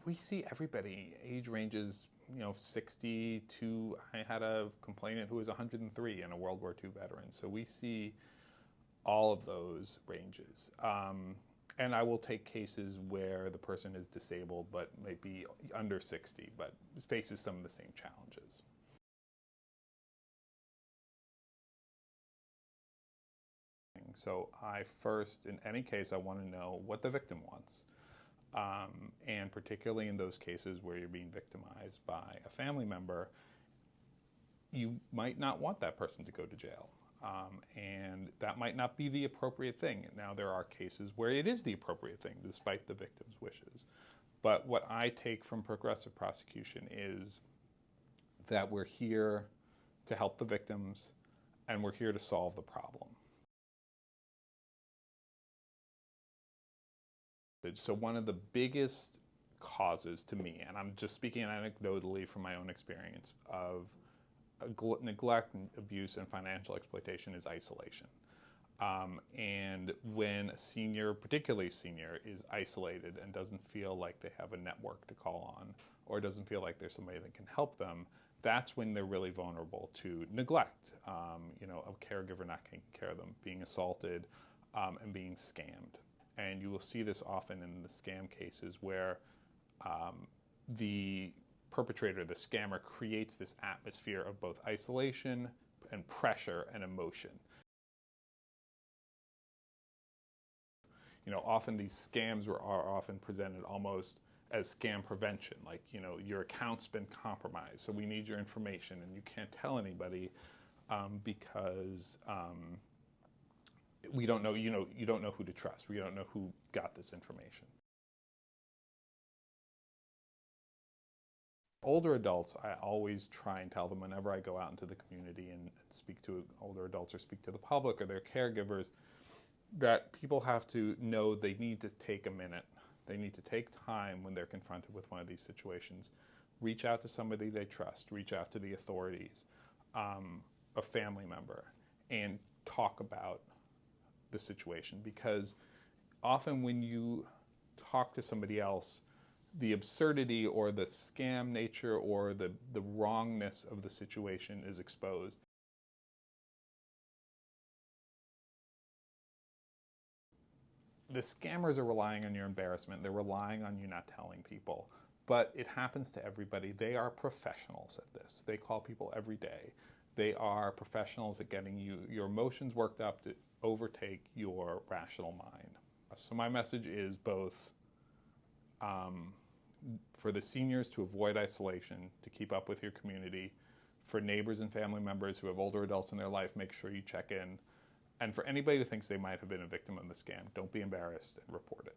We see everybody. Age ranges, 60 to, I had a complainant who was 103 and a World War II veteran. So we see all of those ranges. And I will take cases where the person is disabled but might be under 60, but faces some of the same challenges. So I first, in any case, I want to know what the victim wants. And particularly in those cases where you're being victimized by a family member, you might not want that person to go to jail. And that might not be the appropriate thing. Now, there are cases where it is the appropriate thing, despite the victim's wishes. But what I take from progressive prosecution is that we're here to help the victims, and we're here to solve the problem. So one of the biggest causes to me, and I'm just speaking anecdotally from my own experience, of neglect, abuse, and financial exploitation is isolation. And when a senior, particularly senior, is isolated and doesn't feel like they have a network to call on, or doesn't feel like there's somebody that can help them, that's when they're really vulnerable to neglect, a caregiver not taking care of them, being assaulted, and being scammed. And you will see this often in the scam cases where the perpetrator, the scammer, creates this atmosphere of both isolation and pressure and emotion. Often these scams are often presented almost as scam prevention, like, your account's been compromised, so we need your information, and you can't tell anybody because we don't know, you don't know who to trust. We don't know who got this information. Older adults, I always try and tell them whenever I go out into the community and speak to older adults or speak to the public or their caregivers, that people have to know they need to take a minute. They need to take time when they're confronted with one of these situations. Reach out to somebody they trust, reach out to the authorities, a family member, and talk about the situation, because often when you talk to somebody else, the absurdity or the scam nature or the wrongness of the situation is exposed. The scammers are relying on your embarrassment. They're relying on you not telling people. But it happens to everybody. They are professionals at this. They call people every day. They are professionals at getting your emotions worked up to overtake your rational mind. So my message is both for the seniors to avoid isolation, to keep up with your community. For neighbors and family members who have older adults in their life, make sure you check in. And for anybody who thinks they might have been a victim of the scam, don't be embarrassed and report it.